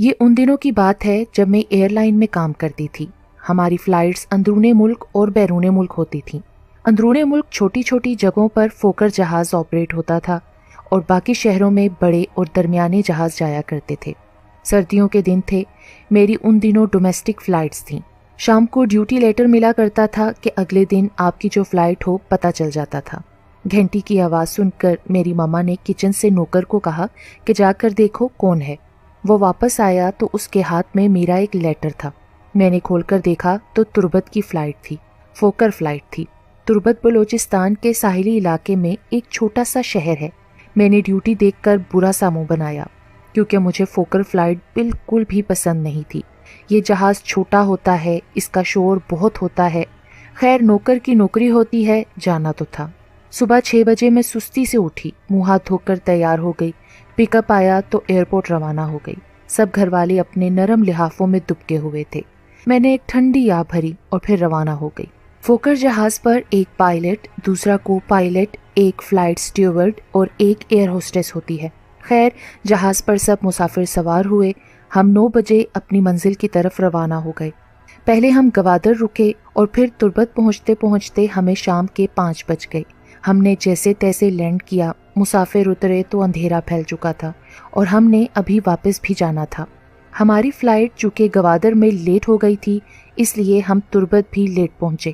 یہ ان دنوں کی بات ہے جب میں ایئر لائن میں کام کرتی تھی۔ ہماری فلائٹس اندرون ملک اور بیرون ملک ہوتی تھیں۔ اندرون ملک چھوٹی چھوٹی جگہوں پر فوکر جہاز آپریٹ ہوتا تھا اور باقی شہروں میں بڑے اور درمیانے جہاز جایا کرتے تھے۔ سردیوں کے دن تھے، میری ان دنوں ڈومیسٹک فلائٹس تھیں۔ شام کو ڈیوٹی لیٹر ملا کرتا تھا کہ اگلے دن آپ کی جو فلائٹ ہو پتہ چل جاتا تھا۔ گھنٹی کی آواز سن کر میری ماما نے کچن سے نوکر کو کہا کہ جا کر دیکھو کون ہے۔ وہ واپس آیا تو اس کے ہاتھ میں میرا ایک لیٹر تھا۔ میں نے کھول کر دیکھا تو تربت کی فلائٹ تھی، فوکر فلائٹ تھی۔ تربت بلوچستان کے ساحلی علاقے میں ایک چھوٹا سا شہر ہے۔ میں نے ڈیوٹی دیکھ کر برا سا منہ بنایا کیونکہ مجھے فوکر فلائٹ بالکل بھی پسند نہیں تھی۔ یہ جہاز چھوٹا ہوتا ہے، اس کا شور بہت ہوتا ہے۔ خیر نوکر کی نوکری ہوتی ہے، جانا تو تھا۔ صبح 6 بجے میں سستی سے اٹھی، منہ ہاتھ دھو کر تیار ہو گئی۔ پک اپ آیا تو ایئرپورٹ روانہ ہو گئی۔ سب گھر والے اپنے نرم لحافوں میں دبکے ہوئے تھے۔ میں نے ایک ٹھنڈی آہ بھری اور پھر روانہ ہو گئی۔ فوکر جہاز پر ایک پائلٹ، دوسرا کو پائلٹ، ایک فلائٹ سٹیورڈ اور ایک ایئر ہوسٹس ہوتی ہے۔ خیر جہاز پر سب مسافر سوار ہوئے۔ ہم 9 بجے اپنی منزل کی طرف روانہ ہو گئے۔ پہلے ہم گوادر رکے اور پھر تربت پہنچتے پہنچتے ہمیں شام کے 5 بج گئے۔ ہم نے جیسے تیسے لینڈ کیا، مسافر اترے تو اندھیرا پھیل چکا تھا اور ہم نے ابھی واپس بھی جانا تھا۔ ہماری فلائٹ چونکہ گوادر میں لیٹ ہو گئی تھی اس لیے ہم تربت بھی لیٹ پہنچے۔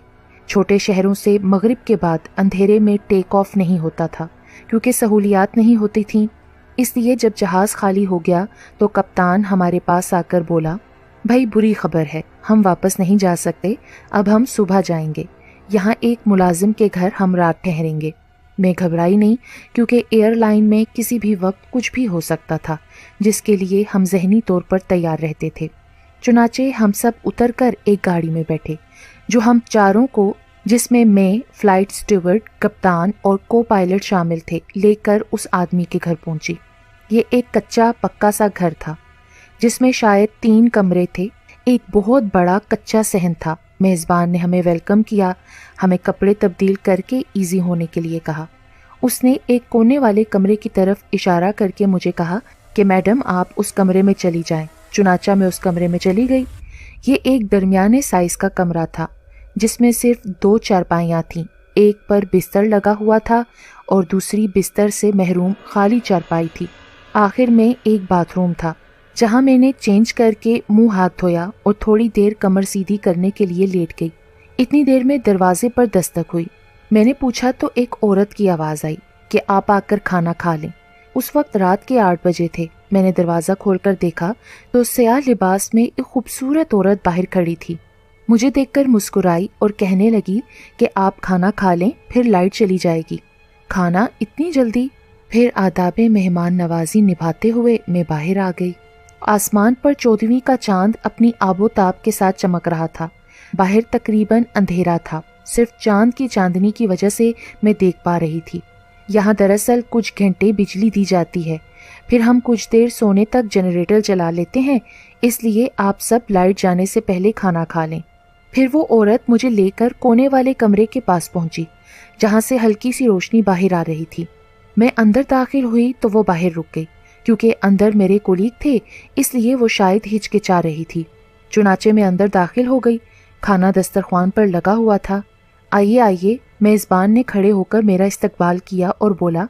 چھوٹے شہروں سے مغرب کے بعد اندھیرے میں ٹیک آف نہیں ہوتا تھا کیونکہ سہولیات نہیں ہوتی تھیں۔ اس لیے جب جہاز خالی ہو گیا تو کپتان ہمارے پاس آ کر بولا، بھائی بری خبر ہے، ہم واپس نہیں جا سکتے، اب ہم صبح جائیں گے۔ یہاں ایک ملازم کے گھر ہم رات ٹھہریں گے۔ میں گھبرائی نہیں کیونکہ ایئر لائن میں کسی بھی وقت کچھ بھی ہو سکتا تھا، جس کے لیے ہم ذہنی طور پر تیار رہتے تھے۔ چنانچہ ہم سب اتر کر ایک گاڑی میں بیٹھے جو ہم چاروں کو، جس میں میں، فلائٹ سٹیورڈ، کپتان اور کو پائلٹ شامل تھے، لے کر اس آدمی کے گھر پہنچی۔ یہ ایک کچا پکا سا گھر تھا جس میں شاید 3 کمرے تھے۔ ایک بہت بڑا کچا صحن تھا۔ میزبان نے ہمیں ویلکم کیا، ہمیں کپڑے تبدیل کر کے ایزی ہونے کے لیے کہا۔ اس نے ایک کونے والے کمرے کی طرف اشارہ کر کے مجھے کہا کہ میڈم آپ اس کمرے میں چلی جائیں۔ چنانچہ میں اس کمرے میں چلی گئی۔ یہ ایک درمیانے سائز کا کمرہ تھا جس میں صرف 2 چارپائیاں تھیں۔ ایک پر بستر لگا ہوا تھا اور دوسری بستر سے محروم خالی چارپائی تھی۔ آخر میں ایک باتھ روم تھا جہاں میں نے چینج کر کے منہ ہاتھ دھویا اور تھوڑی دیر کمر سیدھی کرنے کے لیے لیٹ گئی۔ اتنی دیر میں دروازے پر دستک ہوئی۔ میں نے پوچھا تو ایک عورت کی آواز آئی کہ آپ آ کر کھانا کھا لیں۔ اس وقت رات کے 8 بجے تھے۔ میں نے دروازہ کھول کر دیکھا تو سیاہ لباس میں ایک خوبصورت عورت باہر کھڑی تھی۔ مجھے دیکھ کر مسکرائی اور کہنے لگی کہ آپ کھانا کھا لیں، پھر لائٹ چلی جائے گی۔ کھانا اتنی جلدی؟ پھر آداب مہمان نوازی نبھاتے ہوئے میں باہر آ گئی۔ آسمان پر 14ویں کا چاند اپنی آب و تاب کے ساتھ چمک رہا تھا۔ باہر تقریباً اندھیرا تھا، صرف چاند کی چاندنی کی وجہ سے میں دیکھ پا رہی تھی۔ یہاں دراصل کچھ گھنٹے بجلی دی جاتی ہے، پھر ہم کچھ دیر سونے تک جنریٹر چلا لیتے ہیں، اس لیے آپ سب لائٹ جانے سے پہلے کھانا کھا لیں۔ پھر وہ عورت مجھے لے کر کونے والے کمرے کے پاس پہنچی جہاں سے ہلکی سی روشنی باہر آ رہی تھی۔ میں اندر داخل ہوئی تو وہ باہر رک گئی کیونکہ اندر میرے کولیگ تھے، اس لیے وہ شاید ہچکچا رہی تھی۔ چنانچہ میں اندر داخل ہو گئی۔ کھانا دسترخوان پر لگا ہوا تھا۔ آئیے آئیے، میزبان نے کھڑے ہو کر میرا استقبال کیا اور بولا،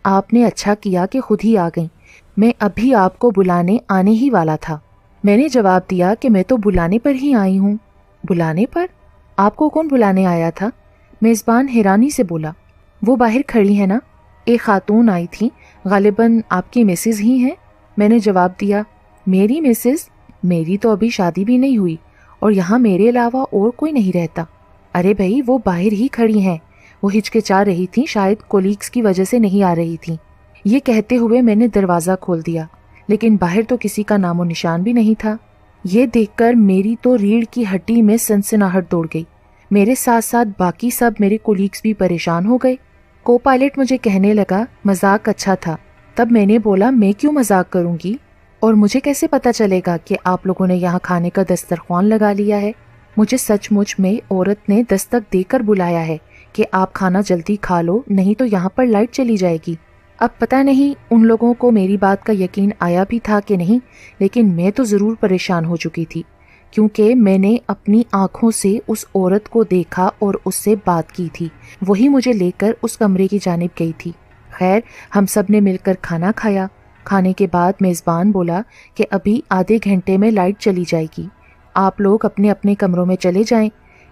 آپ نے اچھا کیا کہ خود ہی آ گئیں، میں ابھی آپ کو بلانے آنے ہی والا تھا۔ میں نے جواب دیا کہ میں تو بلانے پر ہی آئی ہوں۔ بلانے پر؟ آپ کو کون بلانے آیا تھا؟ میزبان حیرانی سے بولا۔ وہ باہر کھڑی ہے نا، ایک خاتون آئی تھی، غالباً آپ کی مسز ہی ہیں۔ میں نے جواب دیا، میری مسز؟ میری تو ابھی شادی بھی نہیں ہوئی اور یہاں میرے علاوہ اور کوئی نہیں رہتا۔ ارے بھائی وہ باہر ہی کھڑی ہیں، وہ ہچکچا رہی تھیں، شاید کولیگز کی وجہ سے نہیں آ رہی تھیں۔ یہ کہتے ہوئے میں نے دروازہ کھول دیا، لیکن باہر تو کسی کا نام و نشان بھی نہیں تھا۔ یہ دیکھ کر میری تو ریڑھ کی ہڈی میں سنسناہٹ دوڑ گئی۔ میرے ساتھ ساتھ باقی سب میرے کولیگز بھی پریشان ہو گئے۔ کو پائلٹ مجھے کہنے لگا، مذاق اچھا تھا۔ تب میں نے بولا، میں کیوں مذاق کروں گی، اور مجھے کیسے پتا چلے گا کہ آپ لوگوں نے یہاں کھانے کا دسترخوان لگا لیا ہے؟ مجھے سچ مچ میں عورت نے دستک دے کر بلایا ہے کہ آپ کھانا جلدی کھا لو، نہیں تو یہاں پر لائٹ چلی جائے گی۔ اب پتہ نہیں ان لوگوں کو میری بات کا یقین آیا بھی تھا کہ نہیں، لیکن میں تو ضرور پریشان ہو چکی تھی، کیونکہ میں نے اپنی آنکھوں سے اس عورت کو دیکھا اور اس سے بات کی تھی، وہی مجھے لے کر اس کمرے کی جانب گئی تھی۔ خیر، ہم سب نے مل کر کھانا کھایا۔ کھانے کے بعد میزبان بولا کہ ابھی آدھے گھنٹے میں لائٹ چلی جائے گی، آپ لوگ اپنے اپنے کمروں میں چلے جائیں،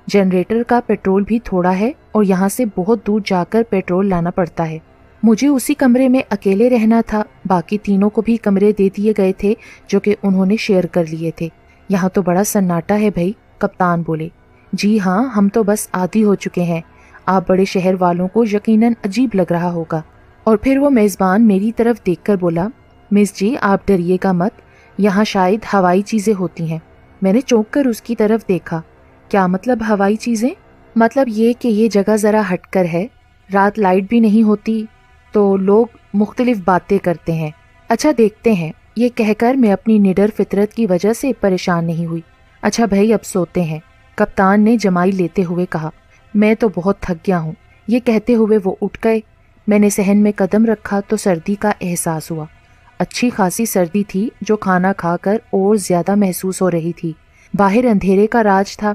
جنریٹر کا پیٹرول بھی تھوڑا ہے اور یہاں سے بہت دور جا کر پیٹرول لانا پڑتا ہے۔ مجھے اسی کمرے میں اکیلے رہنا تھا، باقی تینوں کو بھی کمرے دے دیے گئے تھے جو کہ انہوں نے شیئر کر لیے تھے۔ یہاں تو بڑا سناٹا ہے بھائی، کپتان بولے۔ جی ہاں، ہم تو بس عادی ہو چکے ہیں، آپ بڑے شہر والوں کو یقیناً عجیب لگ رہا ہوگا۔ اور پھر وہ میزبان میری طرف دیکھ کر بولا، مس جی آپ ڈریے گا مت، یہاں شاید ہوائی چیزیں ہوتی ہیں۔ میں نے چونک کر اس کی طرف دیکھا۔ کیا مطلب ہوائی چیزیں؟ مطلب یہ کہ یہ جگہ ذرا ہٹ کر ہے، رات لائٹ بھی نہیں ہوتی تو لوگ مختلف باتیں کرتے ہیں۔ اچھا دیکھتے ہیں، یہ کہہ کر میں اپنی نڈر فطرت کی وجہ سے پریشان نہیں ہوئی۔ اچھا بھائی اب سوتے ہیں، کپتان نے جمائی لیتے ہوئے کہا۔ میں تو بہت تھک گیا ہوں، یہ کہتے ہوئے وہ اٹھ گئے۔ میں نے صحن میں قدم رکھا تو سردی کا احساس ہوا، اچھی خاصی سردی تھی جو کھانا کھا کر اور زیادہ محسوس ہو رہی تھی۔ باہر اندھیرے کا راج تھا،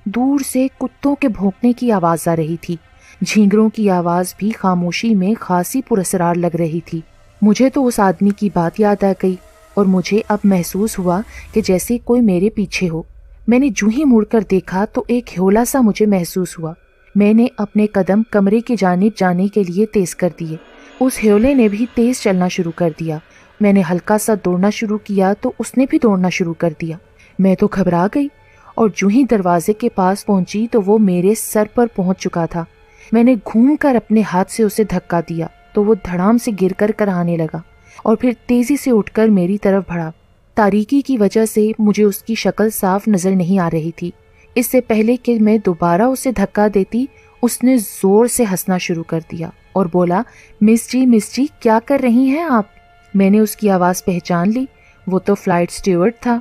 دور سے کتوں کے بھونکنے کی آواز آ رہی تھی، جھینگروں کی آواز بھی خاموشی میں خاصی پراسرار لگ رہی تھی۔ مجھے تو اس آدمی کی بات یاد آ گئی اور مجھے اب محسوس ہوا کہ جیسے کوئی میرے پیچھے ہو۔ میں نے جو ہی مڑ کر دیکھا تو ایک ہیولا سا مجھے محسوس ہوا۔ میں نے اپنے قدم کمرے کی جانب جانے کے لیے تیز کر دیے، اس ہیولے نے بھی تیز چلنا شروع کر دیا۔ میں نے ہلکا سا دوڑنا شروع کیا تو اس نے بھی دوڑنا شروع کر دیا۔ میں تو گھبرا گئی اور جو ہی دروازے کے پاس پہنچی تو وہ میرے سر پر پہنچ چکا تھا۔ میں نے گھوم کر اپنے ہاتھ سے اسے دھکا دیا تو وہ دھڑام سے گر کر کرانے لگا اور پھر تیزی سے اٹھ کر میری طرف بڑھا۔ تاریکی کی وجہ سے مجھے اس کی شکل صاف نظر نہیں آ رہی تھی۔ اس سے پہلے کہ میں دوبارہ اسے دھکا دیتی، اس نے زور سے ہنسنا شروع کر دیا اور بولا، مس جی کیا کر رہی ہیں آپ؟ میں نے اس کی آواز پہچان لی، وہ تو فلائٹ اسٹیورڈ تھا۔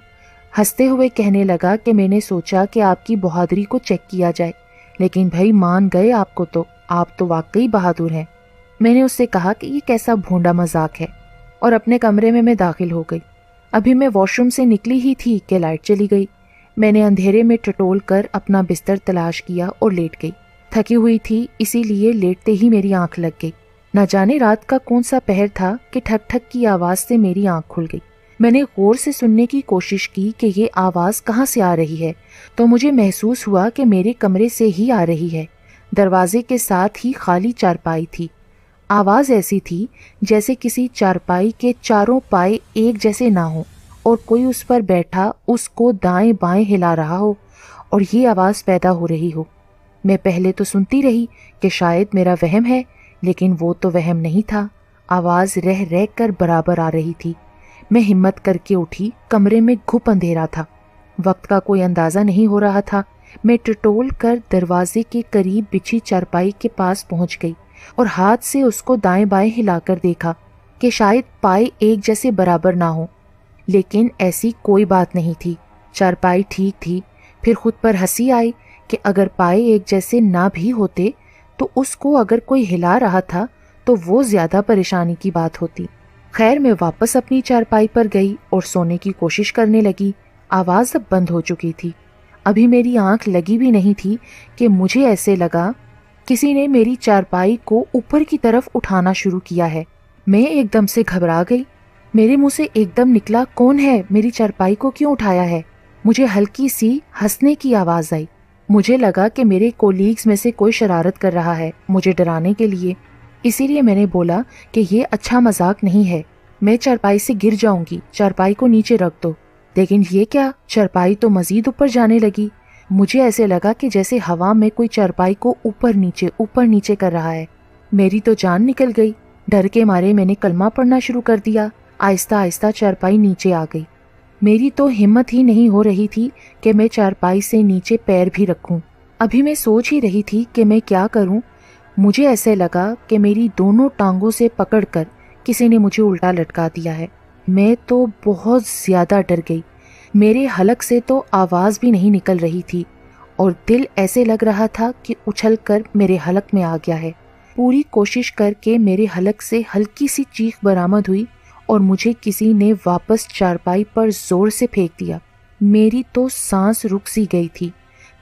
ہنستے ہوئے کہنے لگا کہ میں نے سوچا کہ آپ کی بہادری کو چیک کیا جائے، لیکن بھائی مان گئے آپ تو واقعی بہادر ہیں۔ میں نے اس سے کہا کہ یہ کیسا بھونڈا مذاق ہے، اور اپنے کمرے میں داخل ہو گئی۔ ابھی میں واش روم سے نکلی ہی تھی کہ لائٹ چلی گئی۔ میں نے اندھیرے میں ٹٹول کر اپنا بستر تلاش کیا اور لیٹ گئی۔ تھکی ہوئی تھی، اسی لیے لیٹتے ہی میری آنکھ لگ گئی۔ نہ جانے رات کا کون سا پہر تھا کہ ٹھک ٹھک کی آواز سے میری آنکھ کھل گئی۔ میں نے غور سے سننے کی کوشش کی کہ یہ آواز کہاں سے آ رہی ہے، تو مجھے محسوس ہوا کہ میرے کمرے سے ہی آ رہی ہے۔ دروازے کے ساتھ ہی خالی چارپائی تھی۔ آواز ایسی تھی جیسے کسی چارپائی کے چاروں پائے ایک جیسے نہ ہوں اور کوئی اس پر بیٹھا اس کو دائیں بائیں ہلا رہا ہو اور یہ آواز پیدا ہو رہی ہو۔ میں پہلے تو سنتی رہی کہ شاید میرا وہم ہے، لیکن وہ تو وہم نہیں تھا، آواز رہ رہ کر برابر آ رہی تھی۔ میں ہمت کر کے اٹھی، کمرے میں گھپ اندھیرا تھا، وقت کا کوئی اندازہ نہیں ہو رہا تھا۔ میں ٹٹول کر دروازے کے قریب بچھی چارپائی کے پاس پہنچ گئی اور ہاتھ سے اس کو دائیں بائیں ہلا کر دیکھا کہ شاید پائے ایک جیسے برابر نہ ہوں، لیکن ایسی کوئی بات نہیں تھی، چارپائی ٹھیک تھی۔ پھر خود پر ہنسی آئی کہ اگر پائے ایک جیسے نہ بھی ہوتے تو اس کو اگر کوئی ہلا رہا تھا تو وہ زیادہ پریشانی کی بات ہوتی۔ خیر میں واپس اپنی چارپائی پر گئی اور سونے کی کوشش کرنے لگی۔ آواز اب بند ہو چکی تھی، ابھی میری آنکھ لگی بھی نہیں تھی کہ مجھے ایسے لگا کسی نے میری چارپائی کو اوپر کی طرف اٹھانا شروع کیا ہے۔ میں ایک دم سے گھبرا گئی، میرے منہ سے ایک دم نکلا، کون ہے؟ میری چارپائی کو کیوں اٹھایا ہے؟ مجھے ہلکی سی ہنسنے کی آواز آئی۔ مجھے لگا کہ میرے کولیگز میں سے کوئی شرارت کر رہا ہے مجھے ڈرانے کے لیے، اسی لیے میں نے بولا کہ یہ اچھا مذاق نہیں ہے، میں چارپائی سے گر جاؤں گی، چارپائی کو نیچے رکھ دو۔ لیکن یہ کیا، چارپائی تو مزید اوپر جانے لگی۔ مجھے ایسے لگا کہ جیسے ہوا میں کوئی چارپائی کو اوپر نیچے کر رہا ہے۔ میری تو جان نکل گئی، ڈر کے مارے میں نے کلمہ پڑھنا شروع کر دیا۔ آہستہ آہستہ چارپائی نیچے آ گئی۔ میری تو ہمت ہی نہیں ہو رہی تھی کہ میں چارپائی سے نیچے پیر بھی رکھوں۔ ابھی میں سوچ ہی رہی تھی کہ میں کیا کروں، مجھے ایسے لگا کہ میری دونوں ٹانگوں سے پکڑ کر کسی نے مجھے الٹا لٹکا دیا ہے۔ میں تو بہت زیادہ ڈر گئی، میرے حلق سے تو آواز بھی نہیں نکل رہی تھی اور دل ایسے لگ رہا تھا کہ اچھل کر میرے حلق میں آ گیا ہے۔ پوری کوشش کر کے میرے حلق سے ہلکی سی چیخ برآمد ہوئی اور مجھے کسی نے واپس چارپائی پر زور سے پھینک دیا۔ میری تو سانس رک سی گئی تھی،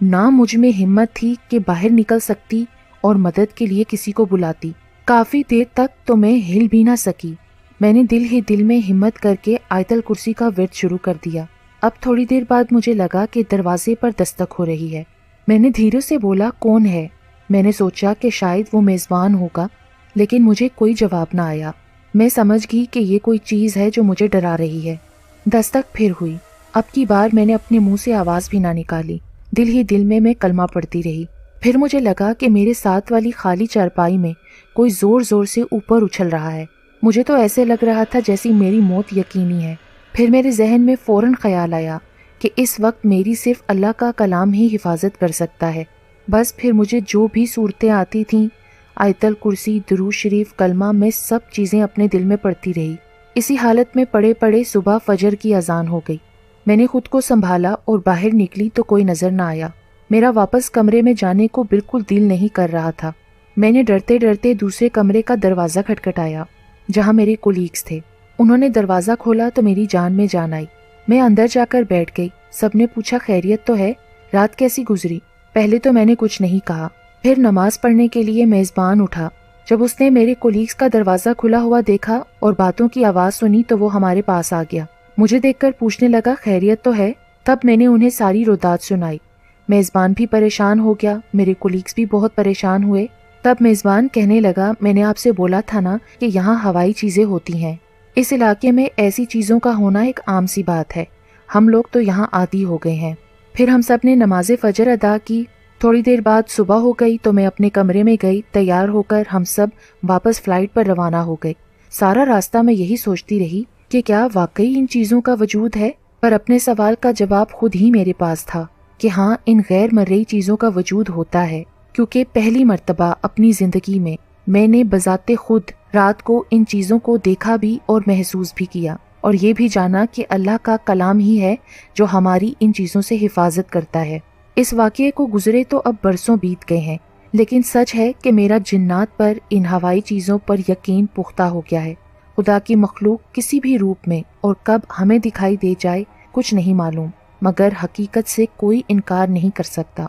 نہ مجھ میں ہمت تھی کہ باہر نکل سکتی اور مدد کے لیے کسی کو بلاتی۔ کافی دیر تک تو میں ہل بھی نہ سکی۔ میں نے دل ہی دل میں ہمت کر کے آیت الکرسی کا ورد شروع کر دیا۔ اب تھوڑی دیر بعد مجھے لگا کہ دروازے پر دستک ہو رہی ہے۔ میں نے دھیرے سے بولا، کون ہے؟ میں نے سوچا کہ شاید وہ میزبان ہوگا، لیکن مجھے کوئی جواب نہ آیا۔ میں سمجھ گئی کہ یہ کوئی چیز ہے جو مجھے ڈرا رہی ہے۔ دستک پھر ہوئی۔ اب کی بار میں نے اپنے منہ سے آواز بھی نہ نکالی، دل ہی دل میں کلمہ پڑھتی رہی۔ پھر مجھے لگا کہ میرے ساتھ والی خالی چارپائی میں کوئی زور زور سے اوپر اچھل رہا ہے۔ مجھے تو ایسے لگ رہا تھا جیسی میری موت یقینی ہے۔ پھر میرے ذہن میں فوراً خیال آیا کہ اس وقت میری صرف اللہ کا کلام ہی حفاظت کر سکتا ہے۔ بس پھر مجھے جو بھی صورتیں آتی تھیں، آیت الکرسی، درود شریف، کلمہ، میں سب چیزیں اپنے دل میں پڑھتی رہی۔ اسی حالت میں پڑھے پڑھے صبح فجر کی اذان ہو گئی۔ میں نے خود کو سنبھالا اور باہر نکلی تو کوئی نظر نہ آیا۔ میرا واپس کمرے میں جانے کو بالکل دل نہیں کر رہا تھا۔ میں نے ڈرتے ڈرتے دوسرے کمرے کا دروازہ کھٹکھٹایا جہاں میرے کولیگز تھے۔ انہوں نے دروازہ کھولا تو میری جان میں جان آئی۔ میں اندر جا کر بیٹھ گئی۔ سب نے پوچھا، خیریت تو ہے؟ رات کیسی گزری؟ پہلے تو میں نے کچھ نہیں کہا۔ پھر نماز پڑھنے کے لیے میزبان اٹھا۔ جب اس نے میرے کولیگز کا دروازہ کھلا ہوا دیکھا اور باتوں کی آواز سنی تو وہ ہمارے پاس آ گیا۔ مجھے دیکھ کر پوچھنے لگا، خیریت تو ہے؟ تب میں نے انہیں ساری رودات سنائی۔ میزبان بھی پریشان ہو گیا، میرے کولیگز بھی بہت پریشان ہوئے۔ تب میزبان کہنے لگا، میں نے آپ سے بولا تھا نا کہ یہاں ہوائی چیزیں ہوتی ہیں۔ اس علاقے میں ایسی چیزوں کا ہونا ایک عام سی بات ہے۔ ہم لوگ تو یہاں عادی ہو گئے ہیں۔ پھر ہم سب نے نماز فجر ادا کی۔ تھوڑی دیر بعد صبح ہو گئی تو میں اپنے کمرے میں گئی۔ تیار ہو کر ہم سب واپس فلائٹ پر روانہ ہو گئے۔ سارا راستہ میں یہی سوچتی رہی کہ کیا واقعی ان چیزوں کا وجود ہے، پر اپنے سوال کا جواب خود ہی میرے پاس تھا کہ ہاں، ان غیر مرئی چیزوں کا وجود ہوتا ہے، کیونکہ پہلی مرتبہ اپنی زندگی میں نے بذات خود رات کو ان چیزوں کو دیکھا بھی اور محسوس بھی کیا، اور یہ بھی جانا کہ اللہ کا کلام ہی ہے جو ہماری ان چیزوں سے حفاظت کرتا ہے۔ اس واقعے کو گزرے تو اب برسوں بیت گئے ہیں، لیکن سچ ہے کہ میرا جنات پر، ان ہوائی چیزوں پر یقین پختہ ہو گیا ہے۔ خدا کی مخلوق کسی بھی روپ میں اور کب ہمیں دکھائی دے جائے کچھ نہیں معلوم، مگر حقیقت سے کوئی انکار نہیں کر سکتا۔